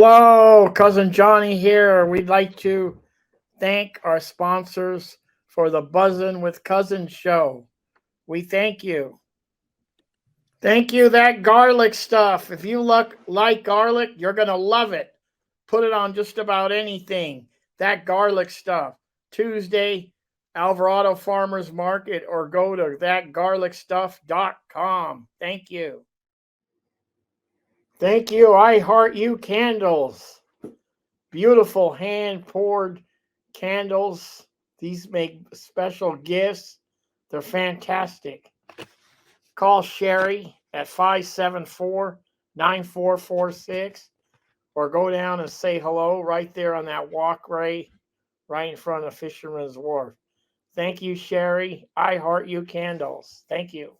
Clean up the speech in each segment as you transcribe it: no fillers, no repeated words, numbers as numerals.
Hello, Cousin Johnny here. We'd like to thank our sponsors for the Buzzin' with Cousins show. We thank you. Thank you, that garlic stuff. If you like garlic, you're going to love it. Put it on just about anything. That garlic stuff. Tuesday, Alvarado Farmers Market, or go to thatgarlicstuff.com. Thank you. Thank you, I Heart You Candles. Beautiful hand poured candles. These make special gifts. They're fantastic. Call Sherry at 574-9446 or go down and say hello right there on that walkway right in front of Fisherman's Wharf. Thank you, Sherry. I Heart You Candles. Thank you.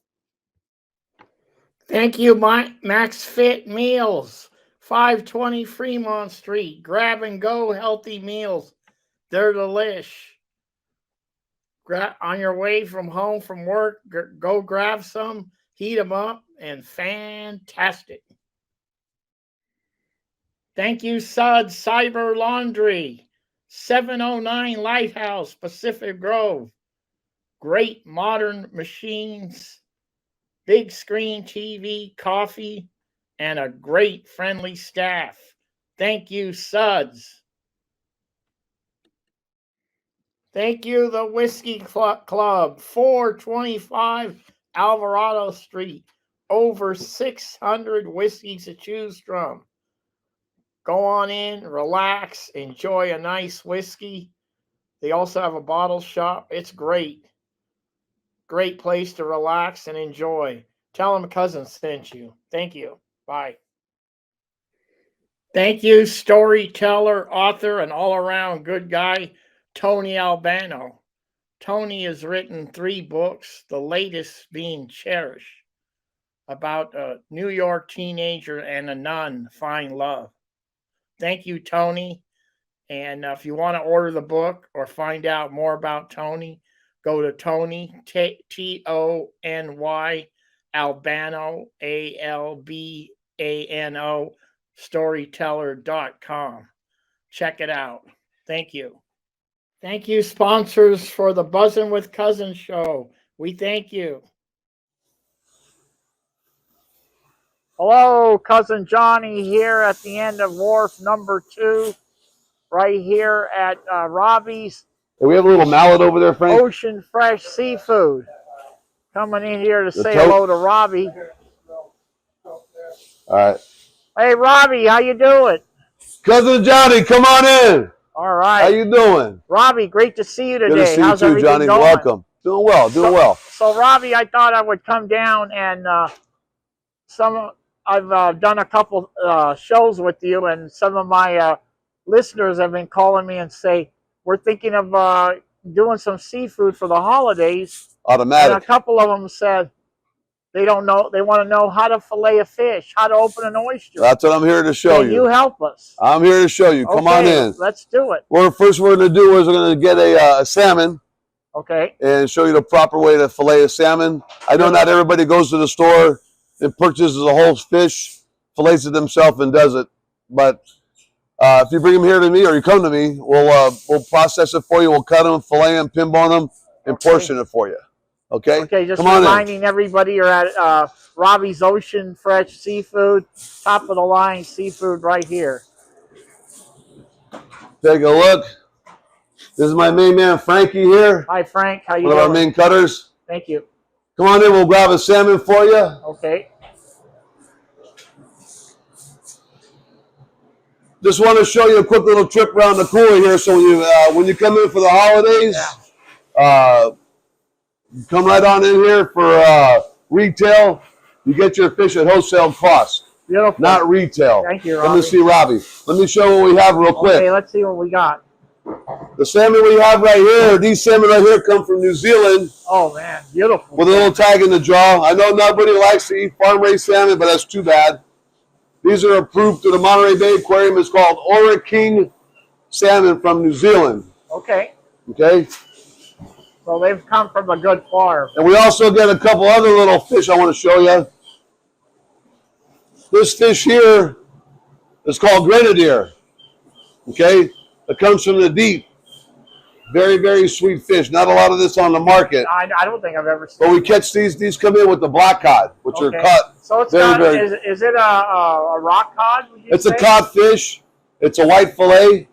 Thank you, Max Fit Meals, 520 Fremont Street. Grab and go healthy meals. They're delish. On your way from home from work, go grab some, heat them up, and fantastic. Thank you, Suds Cyber Laundry, 709 Lighthouse, Pacific Grove. Great modern machines, big screen TV, coffee, and a great friendly staff. Thank you, Suds. Thank you, the Whiskey Club, 425 Alvarado Street. Over 600 whiskeys to choose from. Go on in, relax, enjoy a nice whiskey. They also have a bottle shop. It's great. Great place to relax and enjoy. Tell them Cousin sent you. Thank you. Bye. Thank you, storyteller, author, and all-around good guy, Tony Albano. Tony has written 3 books, the latest being Cherish, about a New York teenager and a nun find love. Thank you, Tony. And if you want to order the book or find out more about Tony, go to Tony, Tony, Albano, Albano, storyteller.com. Check it out. Thank you. Thank you, sponsors, for the Buzzin' with Cousins show. We thank you. Hello, Cousin Johnny here at the end of Wharf number 2, right here at Robbie's. Hey, we have a little mallet over there, Frank. Ocean Fresh Seafood. Coming in here to say hello to Robbie. All right. Hey, Robbie, how you doing? Cousin Johnny, come on in. All right. How you doing? Robbie, great to see you today. Good to see How's you too, Johnny. going? Welcome. Doing well, doing well. So, Robbie, I thought I would come down and I've done a couple shows with you, and some of my listeners have been calling me and say, we're thinking of doing some seafood for the holidays. Automatic. And a couple of them said they don't know. They want to know how to fillet a fish, how to open an oyster. That's what I'm here to show you. Can you help us? I'm here to show you. Come on in. Let's do it. Well, first we're going to do is we're going to get a salmon. Okay. And show you the proper way to fillet a salmon. I know not everybody goes to the store and purchases a whole fish, fillets it themselves, and does it. But if you bring them here to me or you come to me, we'll process it for you. We'll cut them, fillet them, pinbone them, and portion it for you. Okay? Okay, just come reminding everybody you're at Robbie's Ocean Fresh Seafood, top of the line seafood right here. Take a look. This is my main man, Frankie, here. Hi, Frank. How you doing? One of our main cutters. Thank you. Come on in. We'll grab a salmon for you. Okay. Just want to show you a quick little trip around the cooler here. So when you come in for the holidays, come right on in here for retail. You get your fish at wholesale cost. Beautiful. Not retail. Thank you, Robbie. Let me see, Robbie. Let me show what we have real quick. Okay, let's see what we got. The salmon we have right here, these salmon right here come from New Zealand. Oh, man. Beautiful. With a little tag in the jaw. I know nobody likes to eat farm-raised salmon, but that's too bad. These are approved through the Monterey Bay Aquarium. It's called Ora King salmon from New Zealand. Okay. Okay? So they've come from a good farm. And we also get a couple other little fish I want to show you. This fish here It's called grenadier. Okay? It comes from the deep. Very, very sweet fish. Not a lot of this on the market. I don't think I've ever seen. But we catch these. These come in with the black cod, which are cut. So it's is it a rock cod? It's a codfish. It's a white fillet.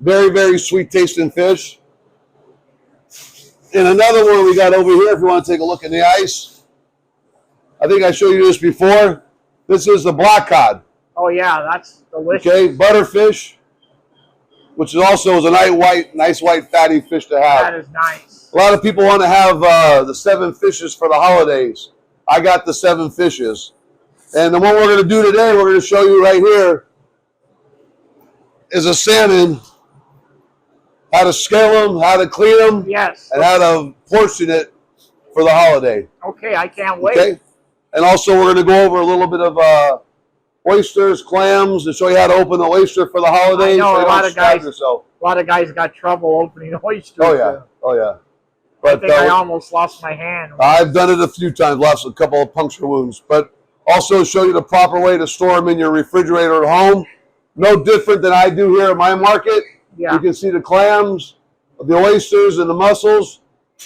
Very, very sweet tasting fish. And another one we got over here, if you want to take a look in the ice. I think I showed you this before. This is the black cod. Oh yeah, that's delicious. Okay, butterfish, which is also a nice white fatty fish to have. That is nice. A lot of people want to have the 7 fishes for the holidays. I got the 7 fishes. And the one we're going to do today, we're going to show you right here, is a salmon. How to scale them, how to clean them, yes, and how to portion it for the holiday. Okay, I can't wait. Okay, and also we're going to go over a little bit of oysters, clams, and show you how to open the oyster for the holidays. I know so a lot of guys got trouble opening oysters. Oh yeah, oh yeah. But I think I almost lost my hand. I've done it a few times, lost a couple of puncture wounds, but also show you the proper way to store them in your refrigerator at home. No different than I do here at my market. Yeah. You can see the clams, the oysters, and the mussels.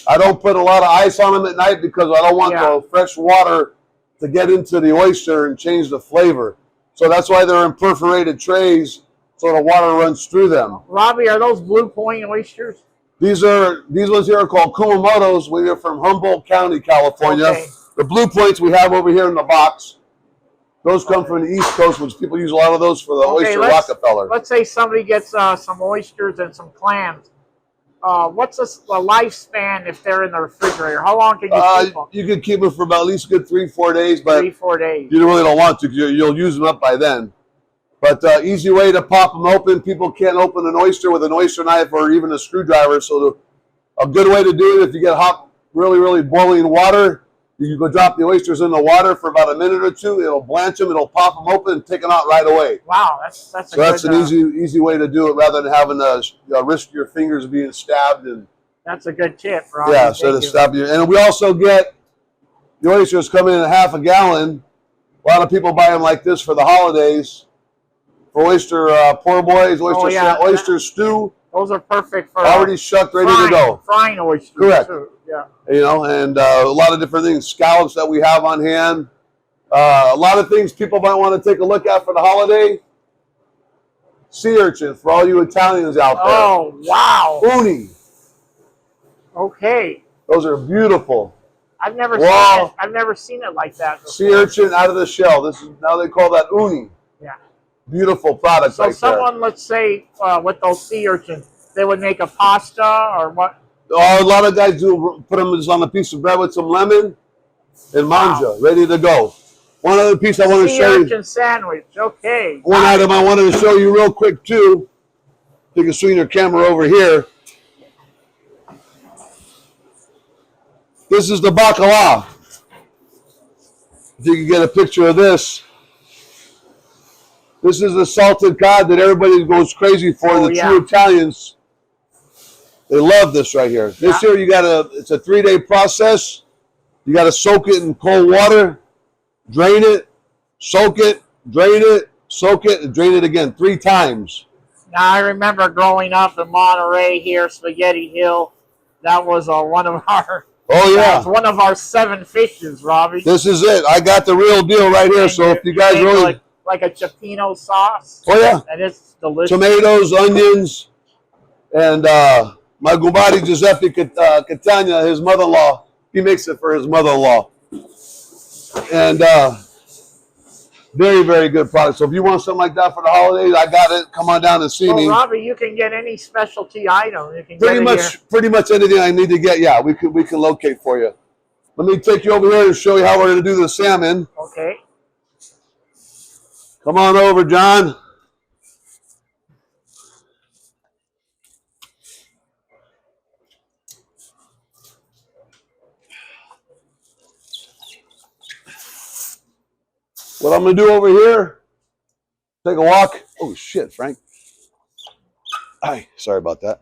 I don't put a lot of ice on them at night because I don't want the fresh water to get into the oyster and change the flavor. So that's why they're in perforated trays so the water runs through them. Robbie, are those Blue Point oysters? These ones here are called Kumamotos. We're from Humboldt County, California. Okay. The Blue Points we have over here in the box. Those come from the East Coast, which people use a lot of those for the oyster Rockefeller. Let's say somebody gets some oysters and some clams. What's the lifespan if they're in the refrigerator? How long can you keep them? You can keep them for about at least a good 3-4 days, but 3-4 days. You really don't want to because you'll use them up by then. But easy way to pop them open. People can't open an oyster with an oyster knife or even a screwdriver. So a good way to do it, if you get hot, really, really boiling water, you can go drop the oysters in the water for about a minute or two. It'll blanch them. It'll pop them open and take them out right away. Wow, that's an easy way to do it rather than having to risk your fingers being stabbed. And that's a good tip, Robbie. Yeah, so to stab you. And we also get the oysters come in half a gallon. A lot of people buy them like this for the holidays. For oyster poor boys, oyster stew. Those are perfect for already shucked, ready to go. Frying oysters. Correct. Too. Yeah. You know, and a lot of different things. Scallops that we have on hand. A lot of things people might want to take a look at for the holiday. Sea urchin for all you Italians out there. Oh, wow. Uni. Okay. Those are beautiful. I've never seen it. I've never seen it like that before. Sea urchin out of the shell. This is now they call that uni. Yeah. Beautiful product. So someone, let's say, with those sea urchins, they would make a pasta or what? Oh, a lot of guys do put them just on a piece of bread with some lemon and manja, ready to go. One other piece I want to show you. Sea urchin sandwich. Okay. One item I wanted to show you real quick too. You can swing your camera over here. This is the bacala. If you can get a picture of this. This is the salted cod that everybody goes crazy for. The true Italians, they love this right here. This here, it's a 3-day process. You got to soak it in cold water, drain it, soak it, drain it, soak it, and drain it again 3 times. Now, I remember growing up in Monterey here, Spaghetti Hill. That was one of our... Oh, yeah. That's one of our 7 fishes, Robbie. This is it. I got the real deal right here. So if you guys really... Like a cioppino sauce. Oh, yeah. And it's delicious. Tomatoes, onions, and my Gubati Giuseppe Catania, his mother-in-law, he makes it for his mother-in-law. And very, very good product. So if you want something like that for the holidays, I got it. Come on down and see me. Robbie, you can get any specialty item. You can pretty much anything I need to get. Yeah, we can locate for you. Let me take you over here and show you how we're going to do the salmon. Okay. Come on over, John. What I'm going to do over here, take a walk. Oh, shit, Frank. Hi, sorry about that.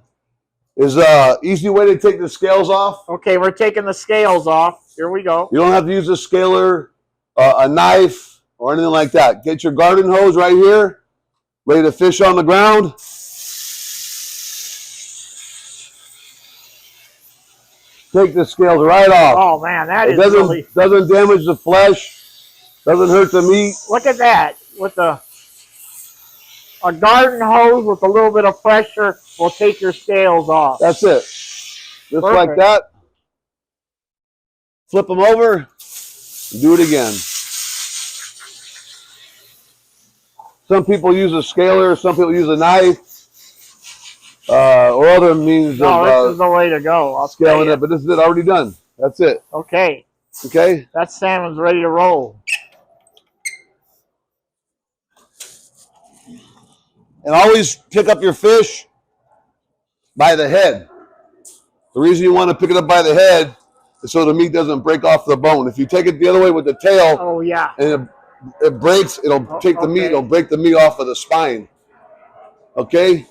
Is easy way to take the scales off. Okay, we're taking the scales off. Here we go. You don't have to use a scaler, a knife, or anything like that. Get your garden hose right here. Lay the fish on the ground. Take the scales right off. Oh man, that It is really... doesn't damage the flesh. Doesn't hurt the meat. Look at that. With a garden hose with a little bit of pressure will take your scales off. That's it. Just Perfect. like that. Flip them over. And do it again. Some people use a scaler. Some people use a knife. Or other means no, of this is the way to go. I'll scaling it. But this is it. Already done. That's it. Okay. Okay. That salmon's ready to roll. And always pick up your fish by the head. The reason you want to pick it up by the head is so the meat doesn't break off the bone. If you take it the other way with the tail, oh yeah, and it breaks, it'll take the meat, it'll break the meat off of the spine. Okay?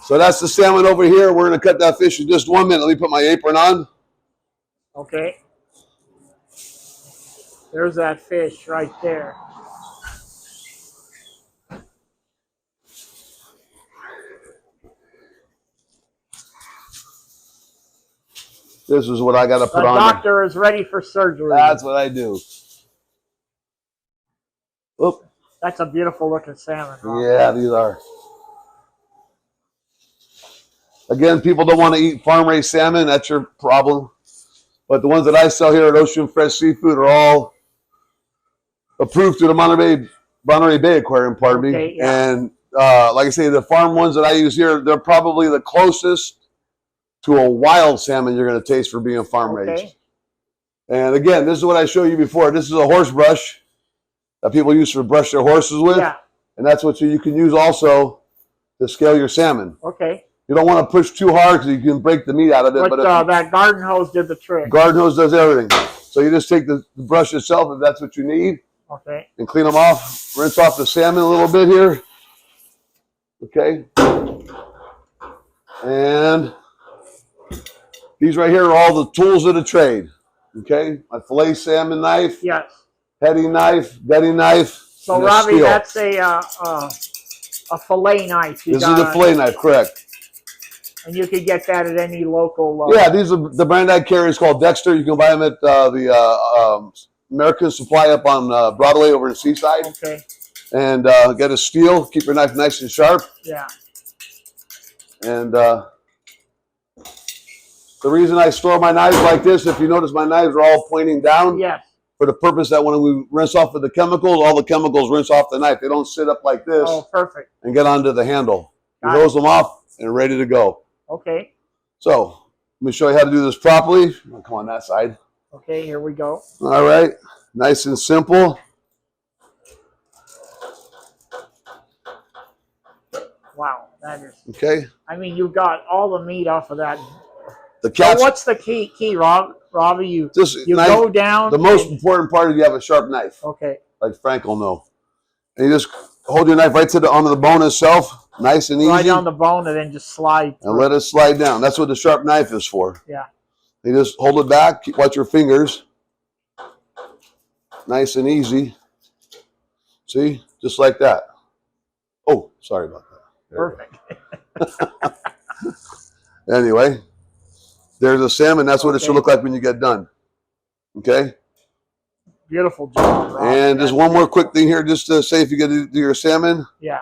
So that's the salmon over here. We're going to cut that fish in just 1 minute. Let me put my apron on. Okay. There's that fish right there. This is what I got to put on. The doctor is ready for surgery. That's what I do. Oop. That's a beautiful looking salmon. Robbie. Yeah, these are. Again, people don't want to eat farm-raised salmon. That's your problem. But the ones that I sell here at Ocean Fresh Seafood are all approved through the Monterey Bay Aquarium, pardon me. Yeah. And like I say, the farm ones that I use here, they're probably the closest to a wild salmon you're going to taste for being farm-raised. And again, this is what I showed you before. This is a horse brush that people use to brush their horses with. Yeah. And that's what you can use also to scale your salmon. Okay. You don't want to push too hard because you can break the meat out of it. But that garden hose did the trick. Garden hose does everything. So you just take the brush itself if that's what you need. Okay. And clean them off. Rinse off the salmon a little bit here. Okay. And these right here are all the tools of the trade. Okay. My fillet salmon knife. Yes. Heading knife, gutting knife. So Robbie, that's a fillet knife. This is a fillet knife, correct. And you could get that at any local. Yeah, these are the brand I carry is called Dexter. You can buy them at the American Supply up on Broadway over in Seaside. Okay. And get a steel. Keep your knife nice and sharp. Yeah. And the reason I store my knives like this, if you notice, my knives are all pointing down. Yes. For the purpose that when we rinse off with the chemicals, all the chemicals rinse off the knife. They don't sit up like this. Oh, perfect. And get onto the handle. You Got hose them off and ready to go. Okay. So let me show you how to do this properly. Come on that side. Okay, here we go. All right. Nice and simple. Wow, that is. Okay. I mean, you got all the meat off of that. The catch. So what's the key, Robbie? You knife, go down. The most important part is you have a sharp knife. Okay. Like Frank will know. And you just hold your knife right to onto the bone itself, nice and easy. Right on the bone and then just slide. And let it slide down. That's what the sharp knife is for. Yeah. You just hold it back, watch your fingers. Nice and easy. See? Just like that. Oh, sorry about that. Perfect. Anyway, there's a salmon. That's what it should look like when you get done. Okay? Beautiful job, Robbie. And just one more quick thing here, just to say if you get to do your salmon. Yeah.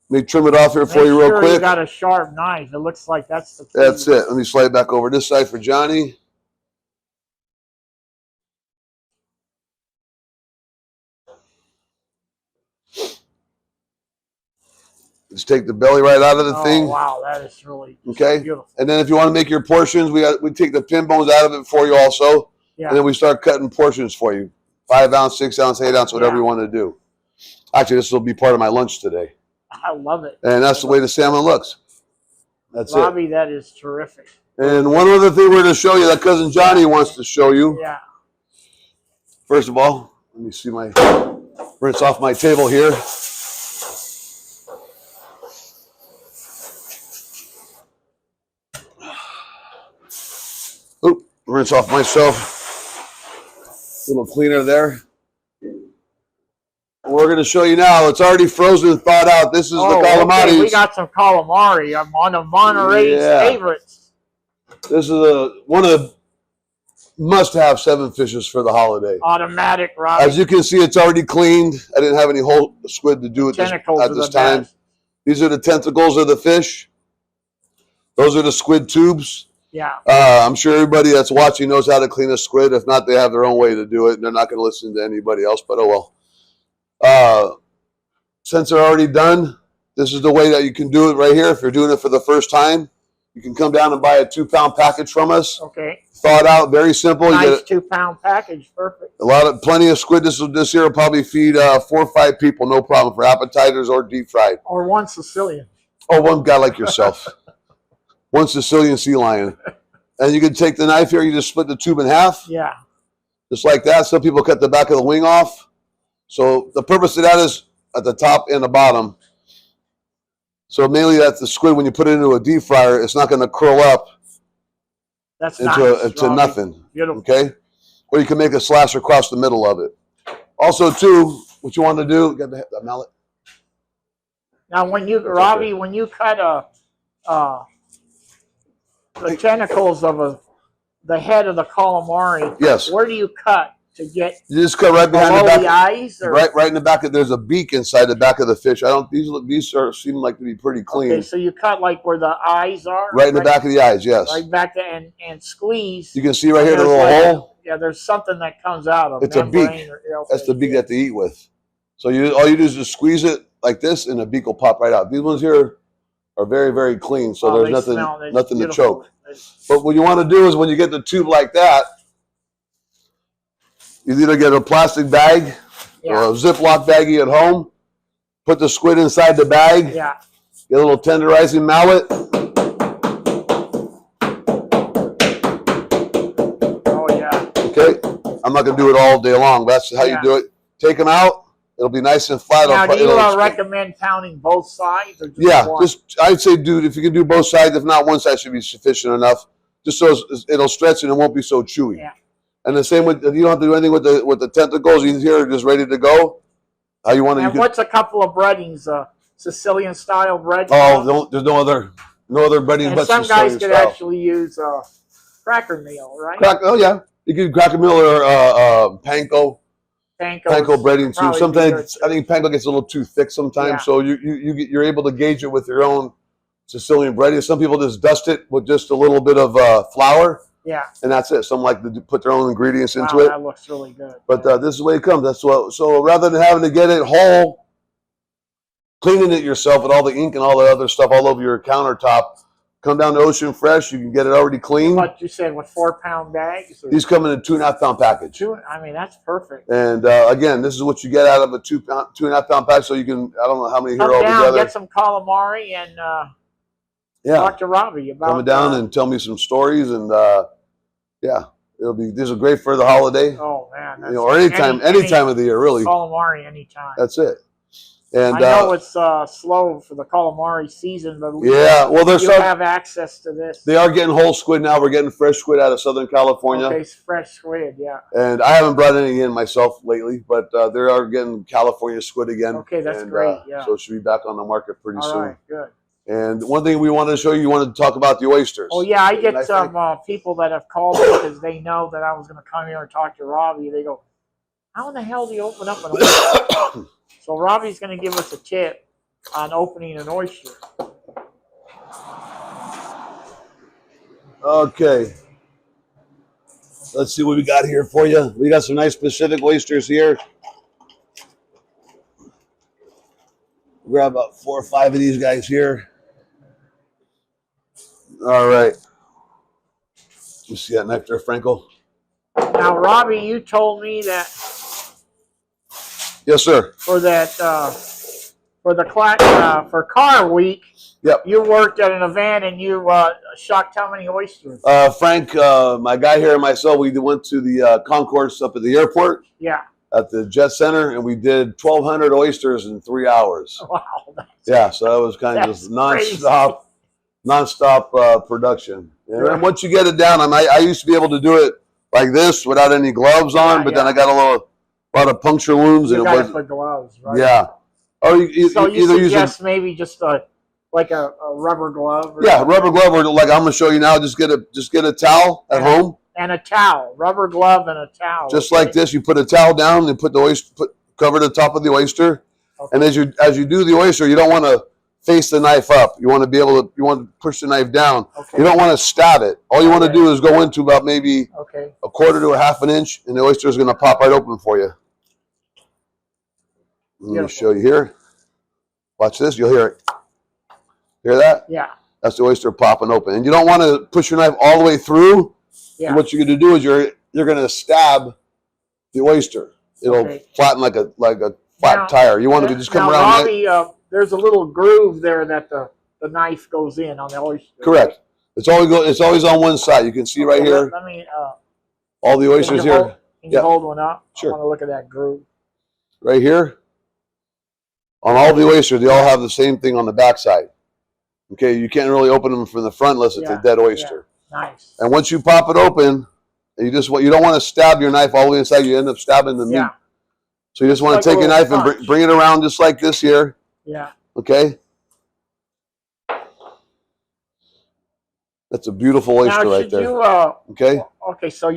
Let me trim it off here for you real quick. You got a sharp knife. It looks like that's the key. That's it. Let me slide back over this side for Johnny. Just take the belly right out of the thing. Wow, that is really beautiful. And then if you want to make your portions, we take the pin bones out of it for you also. Yeah. And then we start cutting portions for you. 5 ounce, 6 ounce, 8 ounce, whatever you want to do. Actually, this will be part of my lunch today. I love it. And that's the way the salmon looks. That's Robbie, that is terrific. And one other thing we're going to show you that Cousin Johnny wants to show you. Yeah. First of all, let me see my rinse off my table here. Oop, rinse off myself. A little cleaner there. We're we're going to show you now. It's already frozen and thawed out. This is the calamari. Okay. We got some calamari. I'm on the Monterey's favorites. This is one of the must-have 7 fishes for the holiday. Automatic, Robbie. As you can see, it's already cleaned. I didn't have any whole squid to do at this time. Best. These are the tentacles of the fish. Those are the squid tubes. Yeah. I'm sure everybody that's watching knows how to clean a squid. If not, they have their own way to do it, and they're not going to listen to anybody else, but oh well. Since they're already done, this is the way that you can do it right here. If you're doing it for the first time, you can come down and buy a 2-pound package from us. Okay. Thawed out, very simple. Nice you get 2-pound package, perfect. Plenty of squid. This year will probably feed 4 or 5 people, no problem, for appetizers or deep fried. Or one Sicilian. Oh, one guy like yourself. One Sicilian sea lion. And you can take the knife here, you just split the tube in half. Yeah. Just like that. Some people cut the back of the wing off. So the purpose of that is at the top and the bottom. So mainly that's the squid. When you put it into a deep fryer, it's not going to curl up into nothing. Beautiful. Okay? Or you can make a slash across the middle of it. Also, too, what you want to do, get the mallet. Now, Robbie, when you cut the tentacles of the head of the calamari, yes, where do you cut to get? You just cut right behind the back. The eyes, or? Right in the back. There's a beak inside the back of the fish. These seem like to be pretty clean. Okay, so you cut like where the eyes are. Right in the back of the eyes, yes. Right back there and squeeze. You can see right here the little hole. Yeah, there's something that comes out of it. It's a beak. That's the beak that they eat with. So all you do is just squeeze it like this, and the beak will pop right out. These ones here are very, very clean, so there's nothing to choke. But what you want to do is when you get the tube like that, you either get a plastic bag or a Ziploc baggie at home, put the squid inside the bag, get a little tenderizing mallet. Oh, yeah. Okay, I'm not going to do it all day long, but that's how you do it. Take them out. It'll be nice and flat. Now, do you recommend pounding both sides? Or just I'd say, dude, if you can do both sides, if not, one side should be sufficient enough, just so it'll stretch and it won't be so chewy. Yeah. And the same with, you don't have to do anything with the tentacles. These here are just ready to go. How you want to? And what's a couple of breadings? Sicilian style bread? Oh, there's no other breading but some Sicilian guys could actually use cracker meal, right? Oh yeah, you can cracker meal or panko. Panko breading too. Sometimes I think panko gets a little too thick sometimes, so you're able to gauge it with your own Sicilian breading. Some people just dust it with just a little bit of flour. Yeah. And that's it. Some like to put their own ingredients into it. That looks really good. But this is the way it comes. So rather than having to get it whole, cleaning it yourself with all the ink and all the other stuff all over your countertop, come down to Ocean Fresh. You can get it already clean. What you said, with 4-pound bags? These come in a 2.5-pound package. I mean, that's perfect. And again, this is what you get out of a 2.5-pound package. So you can, I don't know how many here all together. Get some calamari and talk to Robbie about coming down and tell me some stories. And these are great for the holiday. Oh man, or any time of the year, really. Calamari anytime. That's it. And I know it's slow for the calamari season, but you have access to this. They are getting whole squid now. We're getting fresh squid out of Southern California. Okay, fresh squid, yeah. And I haven't brought any in myself lately, but they are getting California squid again. Okay, that's great. So it should be back on the market pretty soon. All right, good. And one thing we wanted to show you wanted to talk about the oysters. Oh yeah, I get some people that have called me because they know that I was going to come here and talk to Robbie. They go, "How in the hell do you open up an oyster?" So Robbie's going to give us a tip on opening an oyster. Okay. Let's see what we got here for you. We got some nice Pacific oysters here. Grab about 4 or 5 of these guys here. All right. You see that knife there, Franco? Now, Robbie, you told me that. Yes, sir. For that, for Car Week. Yep. You worked at an event and you shucked how many oysters? Frank, my guy here and myself, we went to the concourse up at the airport. Yeah. At the Jet Center, and we did 1,200 oysters in 3 hours. Wow. So that was kind of just nonstop production. And once you get it down, I used to be able to do it like this without any gloves on, but then I got a a lot of puncture wounds, You and it gotta was put gloves, right? yeah. Or So you either use suggest maybe just like a rubber glove? Or yeah, rubber glove, or like I'm gonna show you now. Just get a towel at home. And a towel, rubber glove and a towel. Just like this, you put a towel down and put the oyster, cover the top of the oyster. Okay. And as you do the oyster, you don't want to face the knife up. You want to be able to, you want to push the knife down. Okay. You don't want to stab it. All you want to do is go into about maybe a quarter to a half an inch, and the oyster is going to pop right open for you. Let me show you here. Watch this. You'll hear it. Hear that? Yeah. That's the oyster popping open. And you don't want to push your knife all the way through. Yeah. What you're going to do is you're going to stab the oyster. It'll flatten like a flat tire. You want to just come around. Robbie, there's a little groove there that the knife goes in on the oyster. Correct. It's always on one side. You can see right here. Let me. All the oysters here. Can you hold one up? Sure. I want to look at that groove. Right here. On all the oysters, they all have the same thing on the backside. Okay, you can't really open them from the front unless it's a dead oyster. Yeah. Nice. And once you pop it open, you don't want to stab your knife all the way inside. You end up stabbing the meat. So you just want to take your knife and bring it around just like this here. Yeah. Okay. That's a beautiful oyster right there. Okay. Okay, so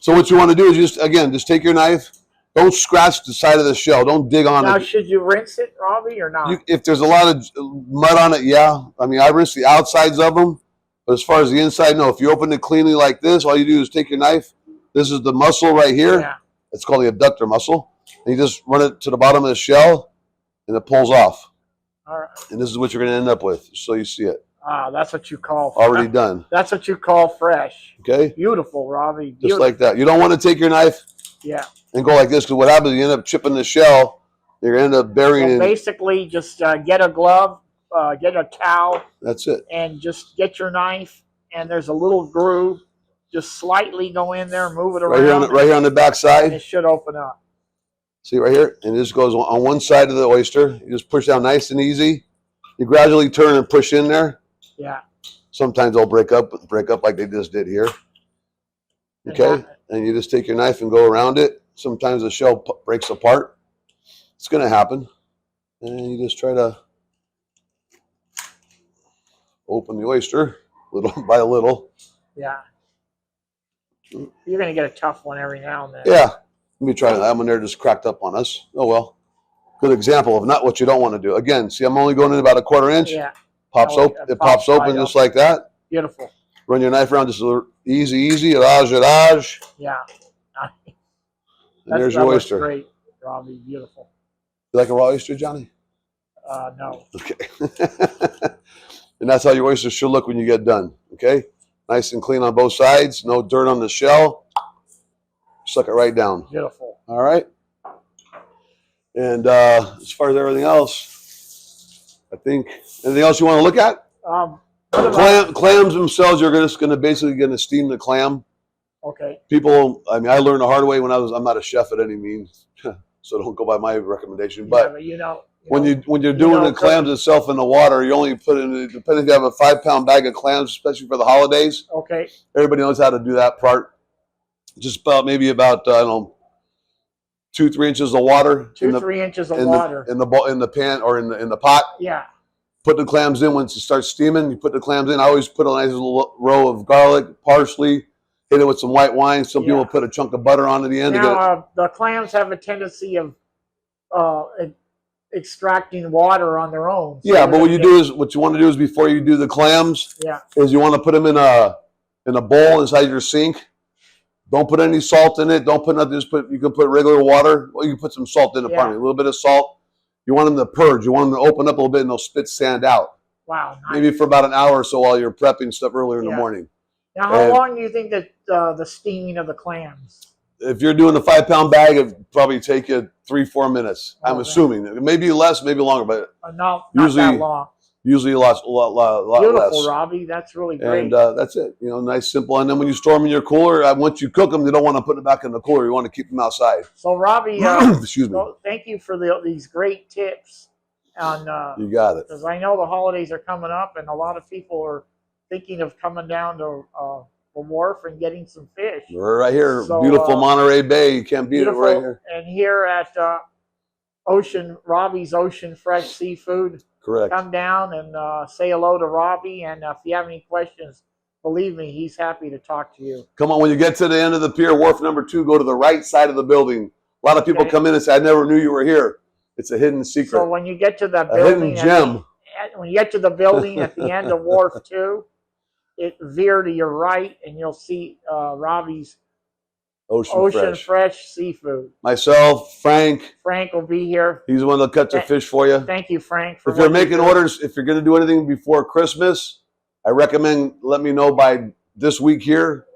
what you want to do is just take your knife. Don't scratch the side of the shell. Don't dig on it. Now, should you rinse it, Robbie, or not? If there's a lot of mud on it, yeah. I mean, I rinse the outsides of them. But as far as the inside, no. If you open it cleanly like this, all you do is take your knife. This is the muscle right here. Yeah. It's called the abductor muscle. And you just run it to the bottom of the shell, and it pulls off. All right. And this is what you're going to end up with, so you see it. Ah, that's what you call already done. That's what you call fresh. Okay. Beautiful, Robbie. Beautiful. Just like that. You don't want to take your knife. Yeah. And go like this, because what happens is you end up chipping the shell. You're going to end up burying it. Basically, just get a glove, get a towel. That's it. And just get your knife, and there's a little groove. Just slightly go in there, move it around. Right here on the back side. And it should open up. See right here? And this goes on one side of the oyster. You just push down nice and easy. You gradually turn and push in there. Yeah. Sometimes they'll break up like they just did here. Okay? And you just take your knife and go around it. Sometimes the shell breaks apart. It's going to happen. And you just try to open the oyster little by little. Yeah. You're going to get a tough one every now and then. Yeah. Let me try that one there just cracked up on us. Oh, well. Good example of not what you don't want to do. Again, see, I'm only going in about a quarter inch. Yeah. It pops open just like that. Beautiful. Run your knife around just easy, raj. Yeah. And there's your oyster. Great, Robbie. Beautiful. You like a raw oyster, Johnny? No. Okay. And that's how your oyster should look when you get done. Okay? Nice and clean on both sides. No dirt on the shell. Suck it right down. Beautiful. All right? And as far as everything else, I think, anything else you want to look at? Clams themselves, you're just going to basically steam the clam. Okay. People, I mean, I learned the hard way I'm not a chef at any means, so don't go by my recommendation. But, when you're doing the clams itself in the water, you only put in, depending if you have a 5-pound bag of clams, especially for the holidays. Okay. Everybody knows how to do that part. Just maybe about, I don't know, 2-3 inches of water. 2-3 inches of water in the pan or in the pot. Yeah. Put the clams in once it starts steaming. You put the clams in. I always put a nice little row of garlic, parsley. Hit it with some white wine. Some people put a chunk of butter on at the end. Now, the clams have a tendency of extracting water on their own. So yeah, but what you want to do is before you do the clams, is you want to put them in a bowl inside your sink. Don't put any salt in it. Don't put nothing. You can put regular water. Well, you can put some salt in it. A little bit of salt. You want them to purge. You want them to open up a little bit and they'll spit sand out. Wow. Nice. Maybe for about an hour or so while you're prepping stuff earlier in the morning. Now, how long do you think that the steaming of the clams? If you're doing a 5-pound bag, it'd probably take you 3-4 minutes. I'm assuming. Maybe less, maybe longer, but not that long. Usually a lot Beautiful, less. Beautiful, Robbie. That's really great. And that's it. Nice, simple. And then when you store them in your cooler, once you cook them, you don't want to put them back in the cooler. You want to keep them outside. So, Robbie, excuse me. Thank you for these great tips. You got it. Because I know the holidays are coming up, and a lot of people are thinking of coming down to Wharf and getting some fish. We're right here, So, beautiful Monterey Bay. You can't beat it Beautiful. right here. And here at Robbie's Ocean Fresh Seafood. Correct. Come down and say hello to Robbie. And if you have any questions, believe me, he's happy to talk to you. Come on, when you get to the end of the pier, wharf number 2, go to the right side of the building. A lot of people come in and say, I never knew you were here. It's a hidden secret. So when you get to the building, a hidden gem. When you get to the building at the end of Wharf 2, it veer to your right and you'll see Robbie's Ocean Fresh Seafood. Myself, Frank. Frank will be here. He's the one that'll cut the fish for you. Thank you, Frank. If you're making orders, if you're going to do anything before Christmas, I recommend let me know by this week here,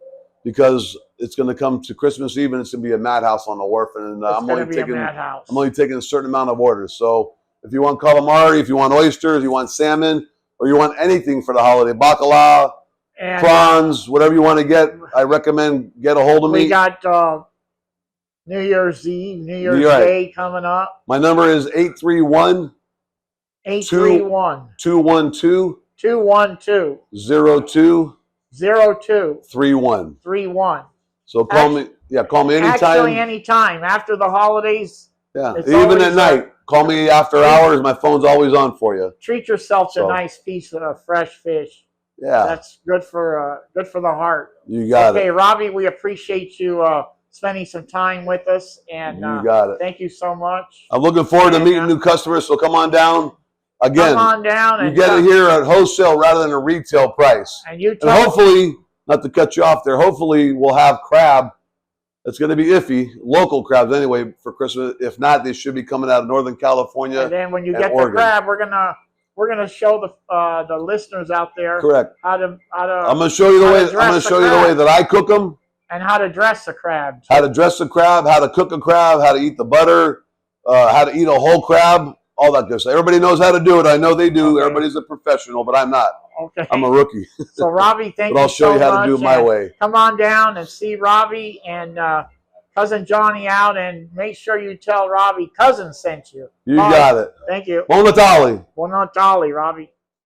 because it's going to come to Christmas Eve and it's going to be a madhouse on the wharf, and I'm only taking a certain amount of orders. So if you want calamari, if you want oysters, you want salmon, or you want anything for the holiday, bacalao, prawns, whatever you want to get, I recommend get a hold of me. We got New Year's Eve, New Year's Day coming up. My number is 831 212 02 31. So call me anytime. Actually, anytime after the holidays. Yeah, even at night. Call me after hours. My phone's always on for you. Treat yourself to a nice piece of fresh fish. Yeah, that's good for the heart. You got it. Okay, Robbie, we appreciate you spending some time with us, and you got it. Thank you so much. I'm looking forward to meeting new customers. So come on down. Again, come on down. You get it here at wholesale rather than a retail price. And hopefully, not to cut you off there, hopefully we'll have crab. It's going to be iffy, local crabs anyway for Christmas. If not, they should be coming out of Northern California. And then when you get the crab, we're gonna show the listeners out there. Correct. How to. I'm gonna show you the way. I'm gonna show you the way that I cook them. And how to dress the crab. How to dress the crab. How to cook a crab. How to eat the butter. How to eat a whole crab. All that good stuff. Everybody knows how to do it. I know they do. Okay. Everybody's a professional, but I'm not. Okay. I'm a rookie. So Robbie, thank you so much. But I'll show you how to do it my way. Come on down and see Robbie and Cousin Johnny out, and make sure you tell Robbie Cousin sent you. You got it. Thank you. Buon Natale. Buon Natale, Robbie.